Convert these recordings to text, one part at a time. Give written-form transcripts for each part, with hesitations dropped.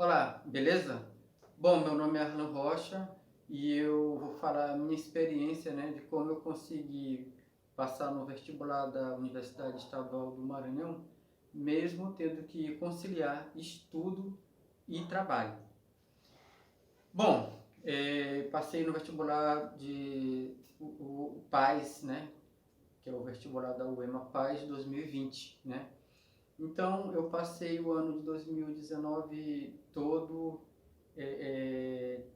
Olá, beleza? Bom, meu nome é Arlan Rocha e eu vou falar a minha experiência, né, de como eu consegui passar no vestibular da Universidade Estadual do Maranhão, mesmo tendo que conciliar estudo e trabalho. Bom, passei no vestibular de o PAS, né, que é o vestibular da UEMA PAS 2020, né? Então, eu passei o ano de 2019 todo é, é,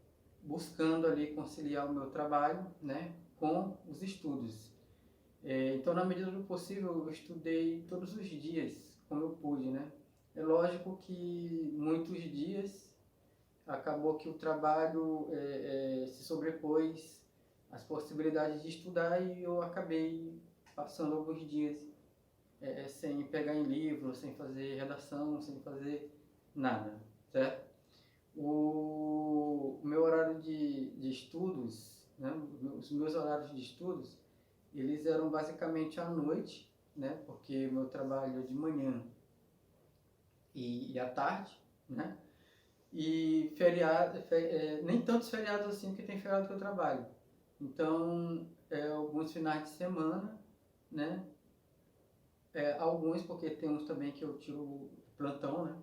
buscando ali conciliar o meu trabalho, né, com os estudos. Então, na medida do possível, eu estudei todos os dias, como eu pude, né. É lógico que muitos dias acabou que o trabalho se sobrepôs às possibilidades de estudar e eu acabei passando alguns dias sem pegar em livro, sem fazer redação, sem fazer nada, certo? O meu horário de estudos, né, os meus horários de estudos, eles eram basicamente à noite, né, porque meu trabalho é de manhã e à tarde, né, e feriado, nem tantos feriados assim, que tem feriado que eu trabalho. Então, alguns finais de semana, né, alguns, porque tem uns também que eu tiro plantão, né,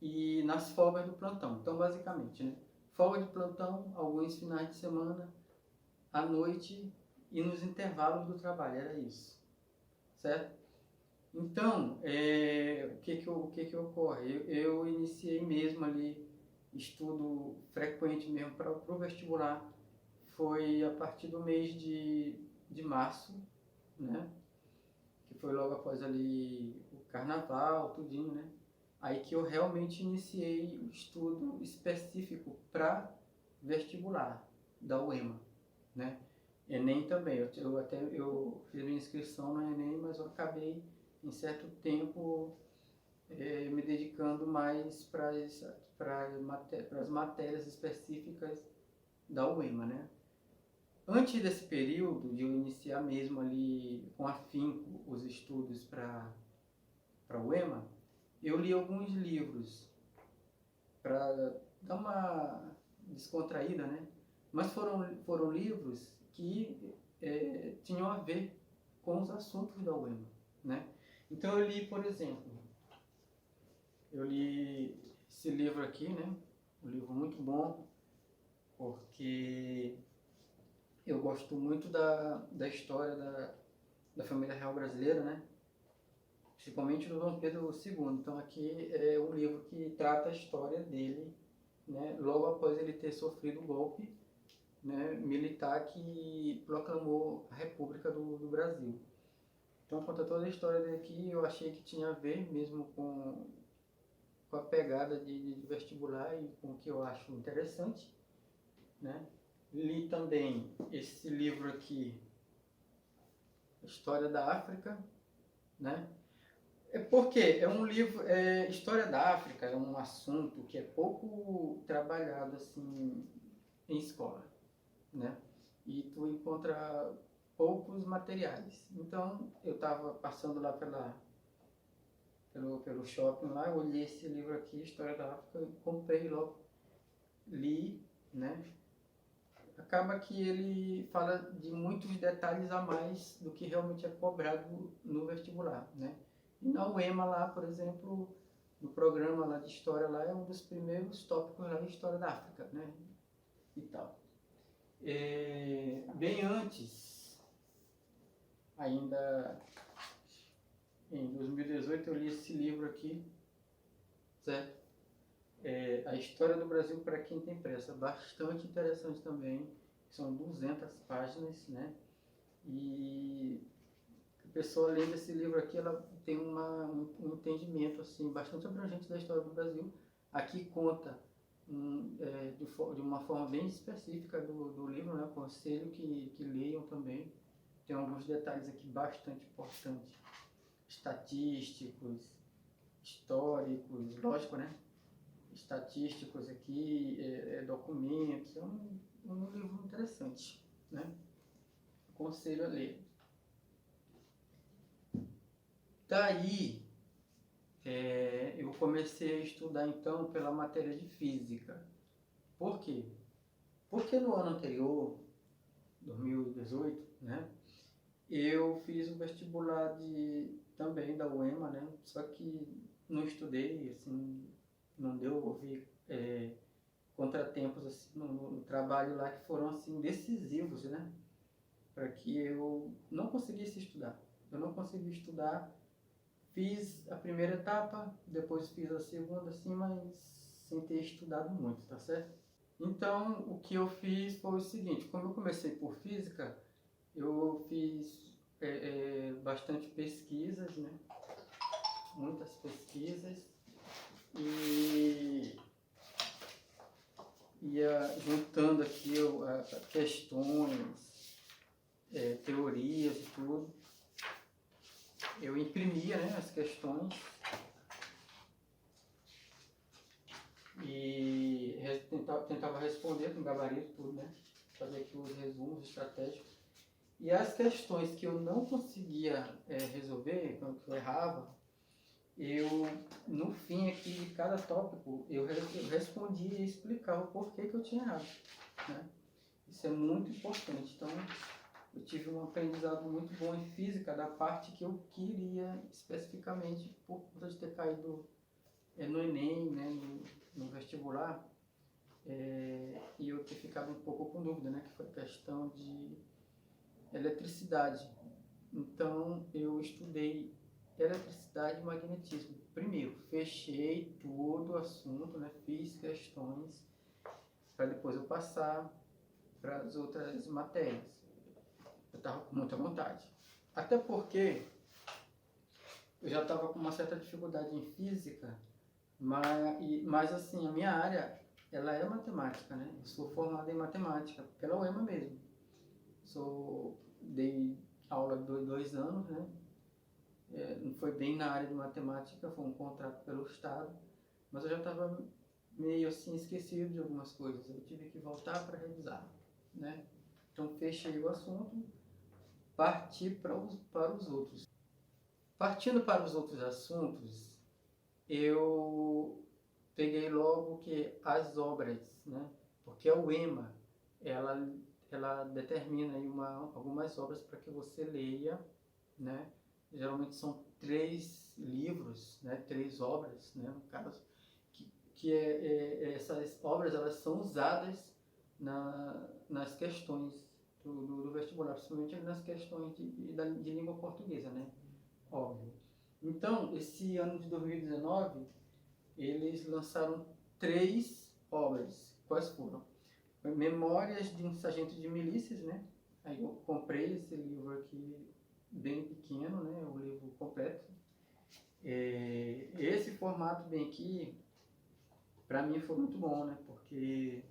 e nas folgas do plantão. Então, basicamente, né? Folga de plantão, alguns finais de semana, à noite e nos intervalos do trabalho, era isso, certo? Então, o que que ocorre? Eu iniciei mesmo ali estudo frequente mesmo para o vestibular, foi a partir do mês de março, né? Que foi logo após ali o carnaval, tudinho, né? Aí que eu realmente iniciei o estudo específico para vestibular da UEMA, né? Enem também, eu fiz minha inscrição no Enem, mas eu acabei em certo tempo me dedicando mais para as matérias específicas da UEMA, né? Antes desse período de eu iniciar mesmo ali com afinco os estudos para o UEMA, eu li alguns livros para dar uma descontraída, né? Mas foram livros que tinham a ver com os assuntos da UEMA, né? Então eu li, por exemplo, eu li esse livro aqui, né? Um livro muito bom, porque eu gosto muito da história da família real brasileira, né? Principalmente do Dom Pedro II. Então aqui é um livro que trata a história dele, né? Logo após ele ter sofrido o golpe, né, militar que proclamou a República do Brasil. Então conta toda a história dele aqui, eu achei que tinha a ver mesmo com a pegada de vestibular e com o que eu acho interessante, né? Li também esse livro aqui, História da África, né? Porque é um livro, História da África é um assunto que é pouco trabalhado assim em escola, né? E tu encontra poucos materiais. Então eu estava passando lá pelo shopping lá, eu olhei esse livro aqui, História da África, comprei logo, li, né? Acaba que ele fala de muitos detalhes a mais do que realmente é cobrado no vestibular, né? E na UEMA lá, por exemplo, no programa lá de história lá, é um dos primeiros tópicos lá, História da África, né? E tal. Bem antes, ainda em 2018, eu li esse livro aqui, certo? A História do Brasil para quem tem pressa, bastante interessante também, são 200 páginas, né? E a pessoa lendo esse livro aqui, ela tem um entendimento assim bastante abrangente da história do Brasil. Aqui conta de uma forma bem específica do livro, né? Aconselho que leiam também. Tem alguns detalhes aqui bastante importantes, estatísticos, históricos, lógico, né? Estatísticos aqui, documentos. É um livro interessante, né? Aconselho a ler. Daí, eu comecei a estudar então pela matéria de física. Por quê? Porque no ano anterior, 2018, né, eu fiz o vestibular também da UEMA, né, só que não estudei, assim, não deu, houve contratempos assim, no trabalho lá que foram assim, decisivos, né, para que eu não conseguisse estudar. Eu não consegui estudar, fiz a primeira etapa, depois fiz a segunda, assim, mas sem ter estudado muito, tá certo? Então, o que eu fiz foi o seguinte, como eu comecei por física, eu fiz bastante pesquisas, né? Muitas pesquisas, e ia juntando aqui questões, teorias e tudo. Eu imprimia, né, as questões e tentava responder com gabarito, tudo, né? Fazer aqui os resumos estratégicos. E as questões que eu não conseguia resolver, quando eu errava, no fim aqui de cada tópico, eu respondia e explicava o porquê que eu tinha errado, né? Isso é muito importante. Então, eu tive um aprendizado muito bom em física, da parte que eu queria especificamente, por conta de ter caído no Enem, né, no vestibular, e eu ter ficado um pouco com dúvida, né, que foi a questão de eletricidade. Então, eu estudei eletricidade e magnetismo. Primeiro, fechei todo o assunto, né, fiz questões, para depois eu passar para as outras matérias. Eu estava com muita vontade. Até porque eu já estava com uma certa dificuldade em física, mas assim, a minha área, ela é matemática, né? Eu sou formado em matemática, pela UEMA mesmo. Dei aula de 2 anos, né? Não foi bem na área de matemática, foi um contrato pelo Estado, mas eu já estava meio assim esquecido de algumas coisas. Eu tive que voltar para revisar, né? Então fechei o assunto, parti para os outros. Partindo para os outros assuntos, eu peguei logo que as obras, né? Porque a UEMA, ela determina aí algumas obras para que você leia, né? Geralmente são 3 livros, né? 3 obras, né? No caso, essas obras elas são usadas nas questões do vestibular, principalmente nas questões de língua portuguesa, né? Óbvio. Então, esse ano de 2019, eles lançaram 3 obras. Quais foram? Memórias de um Sargento de Milícias, né? Aí eu comprei esse livro aqui, bem pequeno, né? O livro completo. Esse formato bem aqui, para mim foi muito bom, né? Porque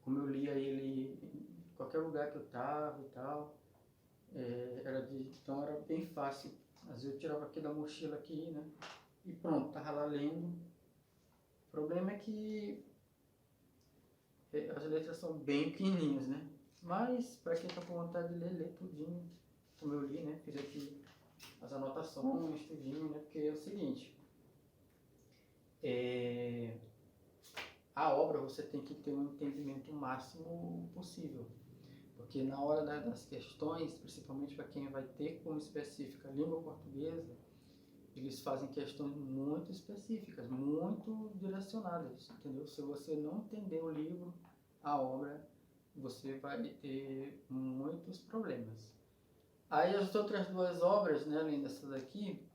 como eu lia ele em qualquer lugar que eu estava e tal, então era bem fácil. Às vezes eu tirava aqui da mochila aqui, né? E pronto, tava lá lendo. O problema é que as letras são bem pequenininhas, né? Mas para quem tá com vontade de ler, lê tudinho, como eu li, né? Fiz aqui as anotações, tudinho, né? Porque é o seguinte, a obra você tem que ter um entendimento máximo possível. Porque na hora das questões, principalmente para quem vai ter como específica a língua portuguesa, eles fazem questões muito específicas, muito direcionadas, entendeu? Se você não entender o livro, a obra, você vai ter muitos problemas. Aí as outras 2 obras, né, além dessa daqui,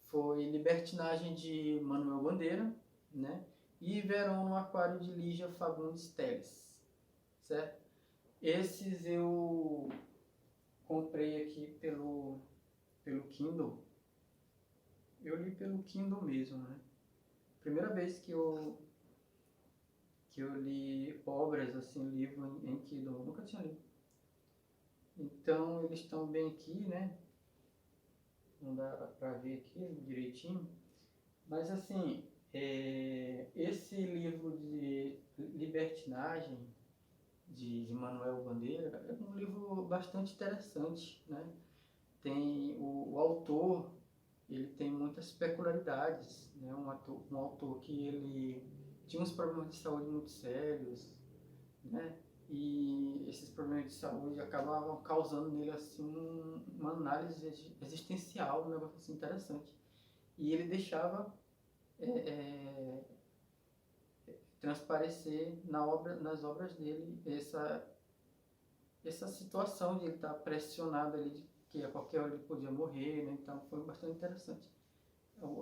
foi Libertinagem de Manuel Bandeira, né, e Verão no Aquário de Lígia Fagundes Telles, certo? Esses eu comprei aqui pelo Kindle. Eu li pelo Kindle mesmo, né? Primeira vez que eu li obras, assim, livro em Kindle, eu nunca tinha lido. Então, eles estão bem aqui, né? Não dá pra ver aqui direitinho. Mas, assim, esse livro de Libertinagem, de Manuel Bandeira, é um livro bastante interessante, né? Tem o autor, ele tem muitas peculiaridades, né? Um autor que ele tinha uns problemas de saúde muito sérios, né? E esses problemas de saúde acabavam causando nele assim uma análise existencial, um negócio assim interessante. E ele deixava é, é, transparecer nas obras dele essa situação de ele estar pressionado ali, de que a qualquer hora ele podia morrer, né? Então foi bastante interessante.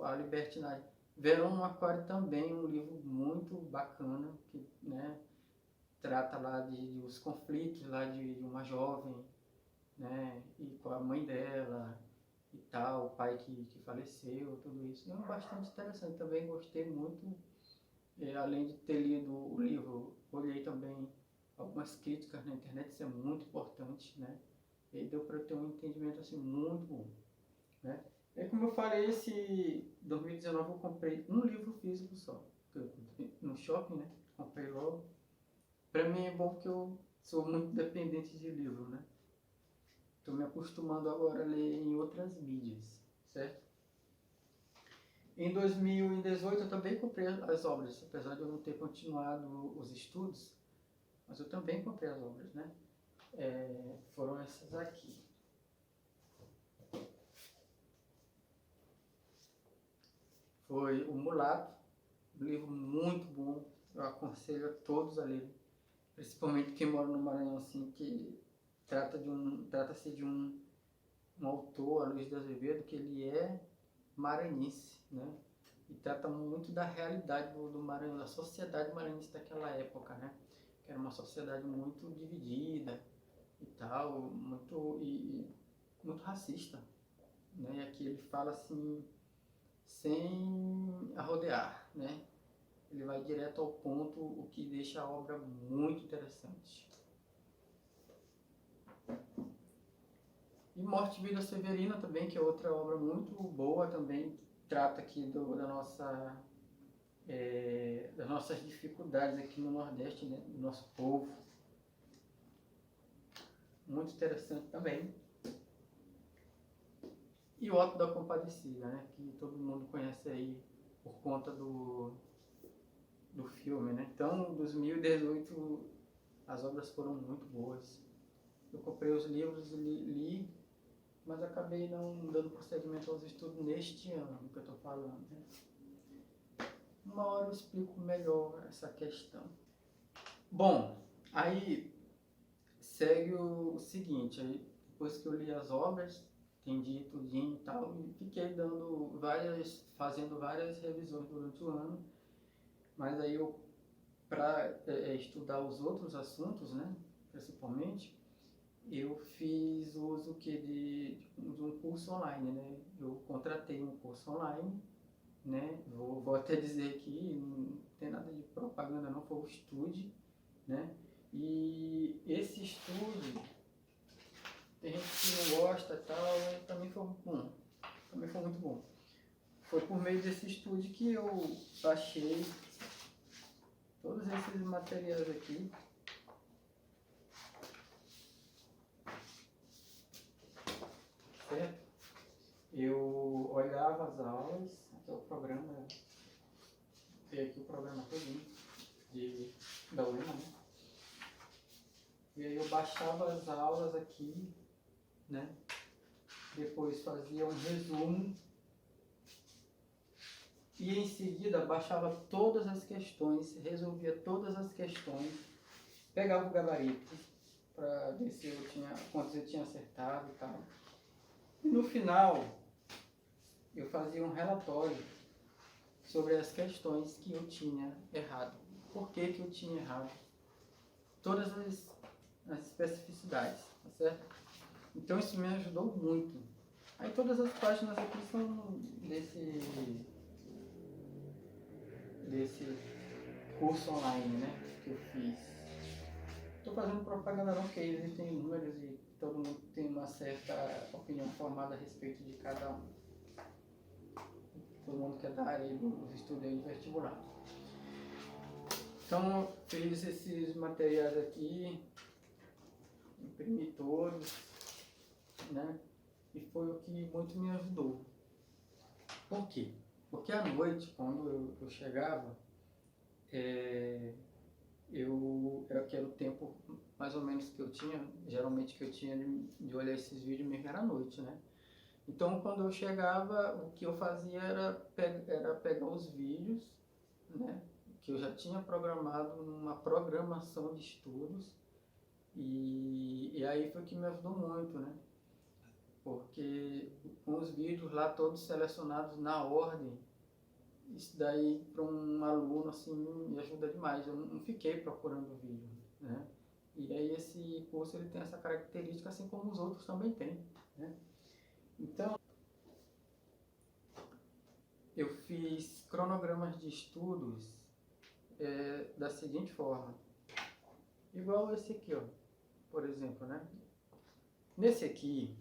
A Libertinagem. Verão no Aquário também, um livro muito bacana, que, né, trata lá de os conflitos lá de uma jovem, né, e com a mãe dela e tal, o pai que faleceu, tudo isso. É bastante interessante, também gostei muito. Além de ter lido o livro, olhei também algumas críticas na internet, isso é muito importante, né? E aí deu para eu ter um entendimento assim muito bom, né? E como eu falei, esse 2019 eu comprei um livro físico só, no shopping, né? Comprei logo. Para mim é bom porque eu sou muito dependente de livro, né? Estou me acostumando agora a ler em outras mídias, certo? Em 2018 eu também comprei as obras, apesar de eu não ter continuado os estudos, mas eu também comprei as obras, né? Foram essas aqui. Foi O Mulato, um livro muito bom, eu aconselho a todos a lerem, principalmente quem mora no Maranhão, assim, que trata-se de um autor, Luiz de Azevedo, que ele é maranhense, né? E trata muito da realidade do Maranhão, da sociedade maranhense daquela época, né? Que era uma sociedade muito dividida e tal, muito racista, né? E aqui ele fala assim, sem arrodear, né? Ele vai direto ao ponto, o que deixa a obra muito interessante. E Morte e Vida Severina também, que é outra obra muito boa também, trata aqui das nossas dificuldades aqui no Nordeste, né? Do nosso povo. Muito interessante também. E o Auto da Compadecida, né? Que todo mundo conhece aí por conta do filme, né? Então, 2018, as obras foram muito boas. Eu comprei os livros e li, mas acabei não dando prosseguimento aos estudos neste ano que eu estou falando, né? Uma hora eu explico melhor essa questão. Bom, aí segue o seguinte, aí depois que eu li as obras, entendi tudinho e tal, e fiquei fazendo várias revisões durante o ano, mas aí eu, para estudar os outros assuntos, né, principalmente, eu fiz uso de um curso online, né, eu contratei um curso online, né, vou até dizer aqui, não tem nada de propaganda não, foi o Estude, né, e esse Estude, tem gente que não gosta e tal, para mim foi muito bom, também foi muito bom. Foi por meio desse Estude que eu baixei todos esses materiais aqui, certo? Eu olhava as aulas, até o programa, tem aqui o programa todinho da UEMA, né? E aí eu baixava as aulas aqui, né? Depois fazia um resumo e em seguida baixava todas as questões, resolvia todas as questões, pegava o gabarito para ver se quantos eu tinha acertado e tal. E no final eu fazia um relatório sobre as questões que eu tinha errado. Por que eu tinha errado? Todas as especificidades, tá certo? Então isso me ajudou muito. Aí todas as páginas aqui são desse curso online, né, que eu fiz. Estou fazendo propaganda não, porque existem números e todo mundo tem uma certa opinião formada a respeito de cada um. Todo mundo quer dar área dos estudos de vestibular. Então eu fiz esses materiais aqui, imprimi todos, né? E foi o que muito me ajudou. Por quê? Porque à noite, quando eu chegava, que era o tempo mais ou menos que eu tinha, geralmente que eu tinha de olhar esses vídeos mesmo era à noite, né? Então, quando eu chegava, o que eu fazia era pegar os vídeos, né, que eu já tinha programado numa programação de estudos, e aí foi que me ajudou muito, né? Porque com os vídeos lá todos selecionados na ordem, isso daí para um aluno assim me ajuda demais. Eu não fiquei procurando vídeo, né? E aí esse curso ele tem essa característica, assim como os outros também têm, né? Então eu fiz cronogramas de estudos da seguinte forma, igual esse aqui, ó, por exemplo, né? Nesse aqui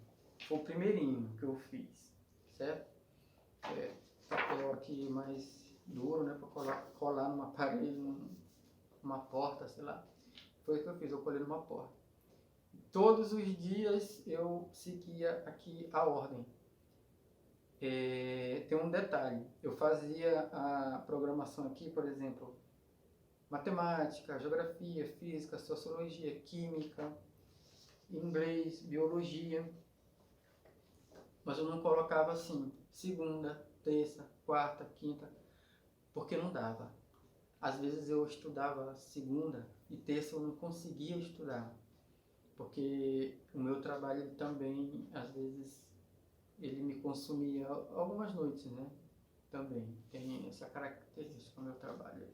foi o primeirinho que eu fiz, certo? Papel aqui mais duro, né, para colar numa parede, numa porta, sei lá. Foi o que eu fiz, eu colei numa porta. Todos os dias eu seguia aqui a ordem. Tem um detalhe, eu fazia a programação aqui, por exemplo, matemática, geografia, física, sociologia, química, inglês, biologia, mas eu não colocava assim, segunda, terça, quarta, quinta, porque não dava. Às vezes eu estudava segunda e terça eu não conseguia estudar, porque o meu trabalho também, às vezes, ele me consumia algumas noites, né? Também tem essa característica no meu trabalho.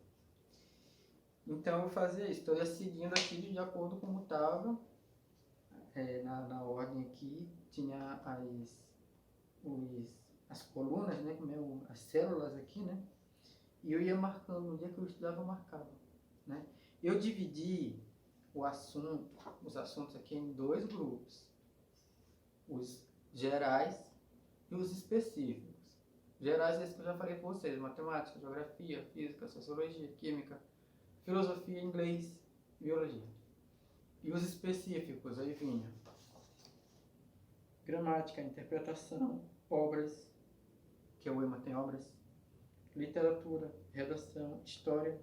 Então eu fazia isso, então eu ia seguindo aqui de acordo com como estava, na ordem aqui, tinha as colunas, né? As células aqui, né? E eu ia marcando, no dia que eu estudava eu marcava, né? Eu dividi os assuntos aqui em dois grupos, os gerais e os específicos. Gerais, esses que eu já falei com vocês, matemática, geografia, física, sociologia, química, filosofia, inglês, biologia. E os específicos, aí vinha gramática, interpretação, obras, que o EMA tem obras, literatura, redação, história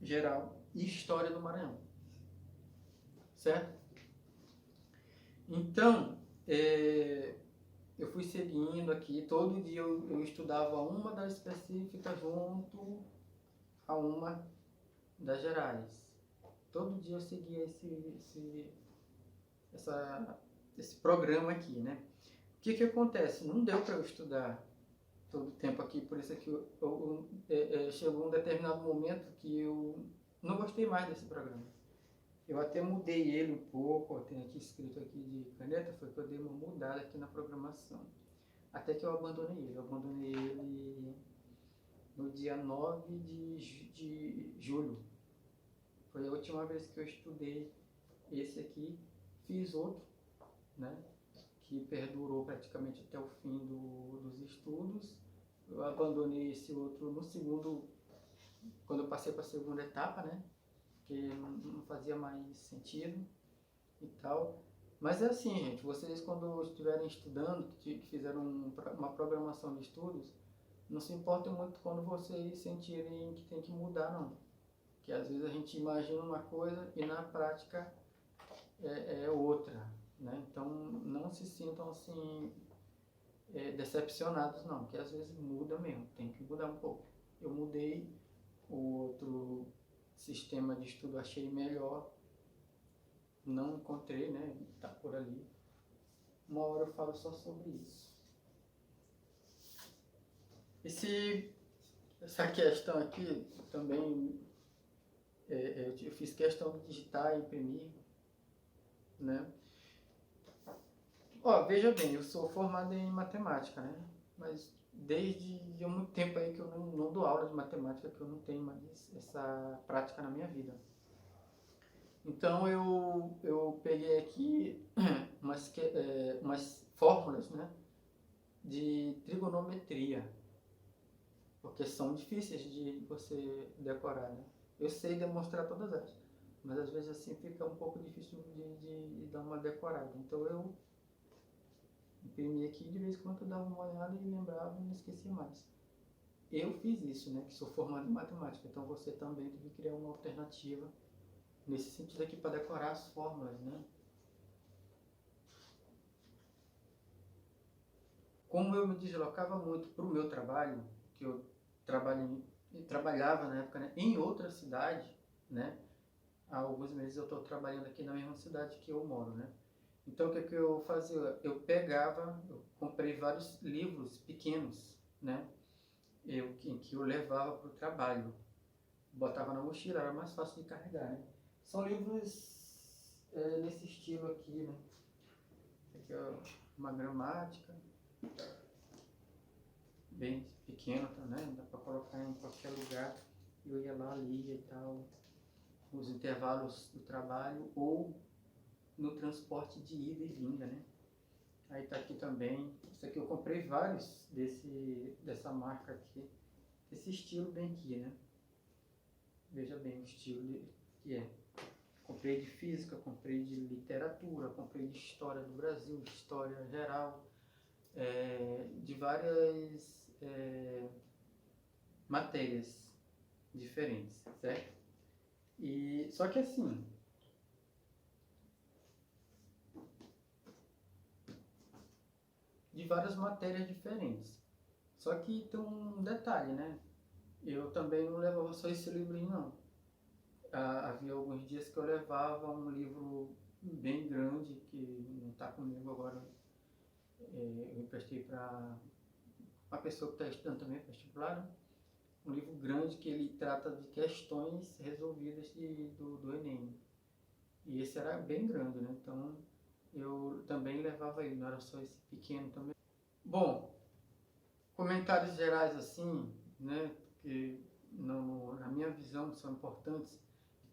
geral e história do Maranhão, certo? Então, eu fui seguindo aqui, todo dia eu estudava uma das específicas junto a uma das gerais. Todo dia eu seguia esse programa aqui, né? O que acontece? Não deu para eu estudar todo o tempo aqui, por isso é que chegou um determinado momento que eu não gostei mais desse programa. Eu até mudei ele um pouco, ó, tem aqui escrito aqui de caneta, foi que eu dei uma mudada aqui na programação. Até que eu abandonei ele. Eu abandonei ele no dia 9 de julho. Foi a última vez que eu estudei esse aqui. Fiz outro, né, que perdurou praticamente até o fim dos estudos. Eu abandonei esse outro no segundo, quando eu passei para a segunda etapa, né, que não fazia mais sentido e tal. Mas é assim, gente, vocês quando estiverem estudando, que fizeram uma programação de estudos, não se importem muito quando vocês sentirem que tem que mudar, não. Que às vezes a gente imagina uma coisa e na prática é outra, né? Então não se sintam assim decepcionados, não, que às vezes muda mesmo, tem que mudar um pouco. Eu mudei, o outro sistema de estudo achei melhor, não encontrei, né? Tá por ali. Uma hora eu falo só sobre isso. Essa questão aqui também, eu fiz questão de digitar e imprimir, né? Ó, veja bem, eu sou formado em matemática, né? Mas desde há muito tempo aí que eu não dou aula de matemática, que eu não tenho mais essa prática na minha vida. Então eu peguei aqui umas fórmulas, né, de trigonometria, porque são difíceis de você decorar, né? Eu sei demonstrar todas elas, mas às vezes assim fica um pouco difícil de dar uma decorada. Então eu imprimia aqui, de vez em quando eu dava uma olhada e lembrava e não esquecia mais. Eu fiz isso, né, que sou formado em matemática, então você também deve criar uma alternativa nesse sentido aqui para decorar as fórmulas, né? Como eu me deslocava muito para o meu trabalho, que eu trabalhava na época, né, em outra cidade, né? Há alguns meses eu estou trabalhando aqui na mesma cidade que eu moro, né? Então o que eu fazia? Eu comprei vários livros pequenos, né? Que eu levava para o trabalho. Botava na mochila, era mais fácil de carregar, né? São livros nesse estilo aqui, né? Esse aqui é uma gramática, bem pequeno também, dá para colocar em qualquer lugar. Eu ia lá, lia e tal, nos intervalos do trabalho ou no transporte de ida e vinda, né? Aí tá aqui também, isso aqui eu comprei vários dessa marca aqui, desse estilo bem aqui, né? Veja bem o estilo que é. Comprei de física, comprei de literatura, comprei de história do Brasil, de história geral, de várias matérias diferentes, certo? E só que assim, de várias matérias diferentes. Só que tem um detalhe, né? Eu também não levava só esse livrinho, não. Havia alguns dias que eu levava um livro bem grande, que não está comigo agora. Eu emprestei para uma pessoa que está estudando também vestibular, né? Um livro grande que ele trata de questões resolvidas do Enem. E esse era bem grande, né? Então eu também levava ele, não era só esse pequeno também. Bom, comentários gerais assim, né? Que na minha visão são importantes.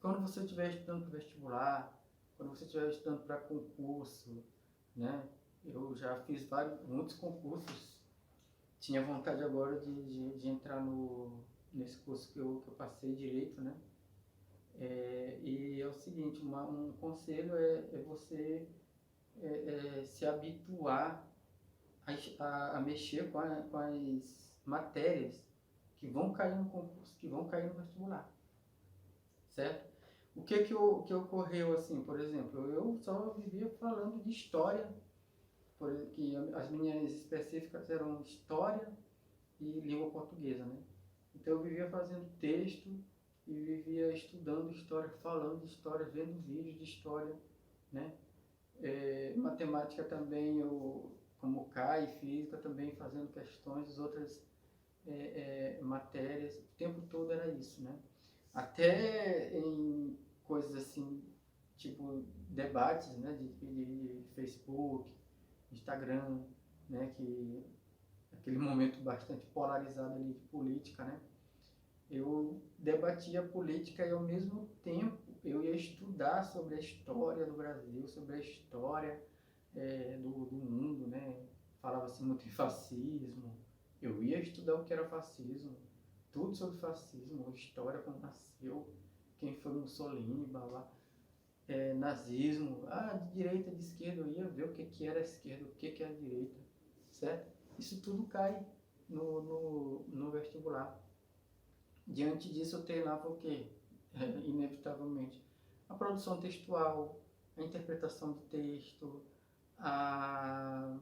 Quando você estiver estudando para vestibular, quando você estiver estudando para concurso, né? Eu já fiz muitos concursos. Tinha vontade agora de entrar nesse curso que eu passei direito, né? E é o seguinte, um conselho é você se habituar a mexer com as matérias que vão cair no concurso, que vão cair no vestibular, certo? O que ocorreu assim, por exemplo, eu só vivia falando de história, que as minhas específicas eram história e língua portuguesa, né? Então eu vivia fazendo texto e vivia estudando história, falando de história, vendo vídeos de história, né? Matemática também, como CAI, física também fazendo questões, as outras matérias, o tempo todo era isso, né? Até em coisas assim, tipo debates, né, de Facebook, Instagram, né, que aquele momento bastante polarizado ali de política, né? Eu debatia política e ao mesmo tempo eu ia estudar sobre a história do Brasil, sobre a história do mundo, né? Falava-se muito em fascismo, eu ia estudar o que era fascismo, tudo sobre fascismo, história, como nasceu, quem foi Mussolini, blá blá, nazismo, de direita, de esquerda, eu ia ver o que era a esquerda, o que era a direita, certo? Isso tudo cai no vestibular. Diante disso, eu treinava o quê? Inevitavelmente. A produção textual, a interpretação do texto, a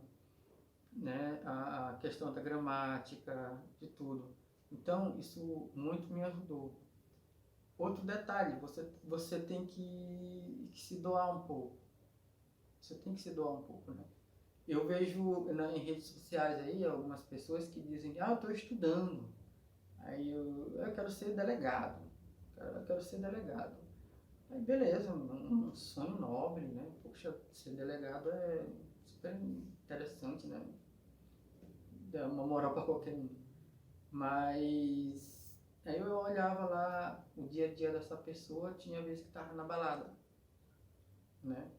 questão da gramática, de tudo. Então, isso muito me ajudou. Outro detalhe, você tem que se doar um pouco. Você tem que se doar um pouco, né? Eu vejo em redes sociais aí algumas pessoas que dizem, eu estou estudando. Aí eu quero ser delegado. Eu quero ser delegado. Aí beleza, um sonho nobre, né? Poxa, ser delegado é super interessante, né? Dá uma moral para qualquer um. Mas aí eu olhava lá o dia a dia dessa pessoa, tinha vez que estava na balada, né?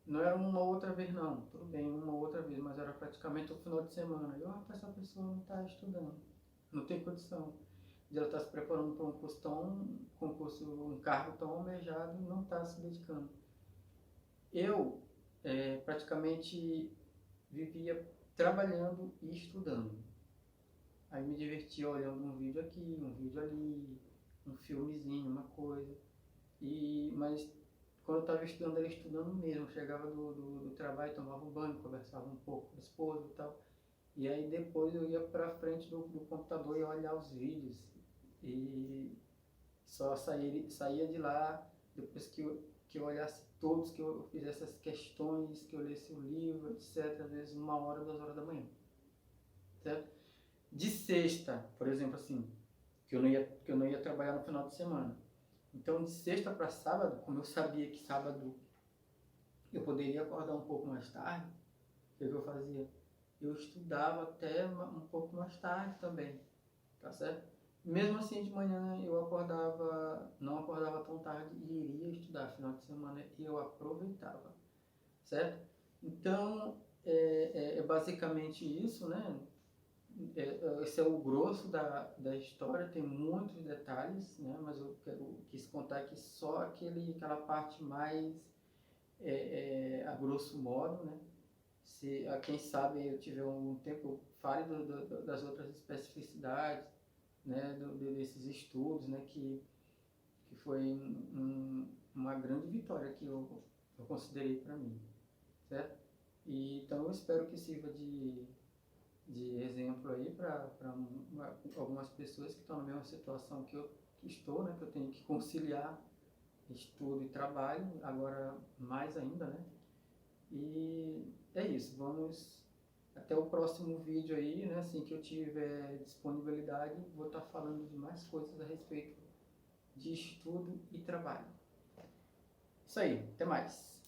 Não era uma outra vez não, tudo bem, uma outra vez, mas era praticamente o final de semana. Eu, rapaz, essa pessoa não está estudando, não tem condição de ela estar se preparando para um cargo tão almejado e não está se dedicando. Eu praticamente vivia trabalhando e estudando. Aí me divertia olhando um vídeo aqui, um vídeo ali, um filmezinho, uma coisa. Mas quando eu estava estudando, era estudando mesmo. Chegava do trabalho, tomava um banho, conversava um pouco com a esposa e tal. E aí depois eu ia para frente do computador e olhar os vídeos. E só saía de lá depois que eu olhasse todos, que eu fizesse as questões, que eu lesse o livro, etc. Às vezes 1 hora, 2 horas da manhã. Certo? De sexta, por exemplo, assim, que eu não ia trabalhar no final de semana. Então, de sexta para sábado, como eu sabia que sábado eu poderia acordar um pouco mais tarde, o que eu fazia? Eu estudava até um pouco mais tarde também, tá certo? Mesmo assim, de manhã eu não acordava tão tarde e iria estudar. Final de semana eu aproveitava, certo? Então, é basicamente isso, né? Esse é o grosso da história, tem muitos detalhes, né? Mas eu quis contar aqui só aquela parte mais a grosso modo, né? Se quem sabe eu tiver algum tempo, eu fale das outras especificidades, né? Desses estudos, né? Que foi uma grande vitória que eu considerei para mim, certo? Então eu espero que sirva de exemplo aí para algumas pessoas que estão na mesma situação que estou, né? Que eu tenho que conciliar estudo e trabalho, agora mais ainda, né? E é isso, vamos até o próximo vídeo aí, né? Assim que eu tiver disponibilidade, vou estar falando de mais coisas a respeito de estudo e trabalho. Isso aí, até mais!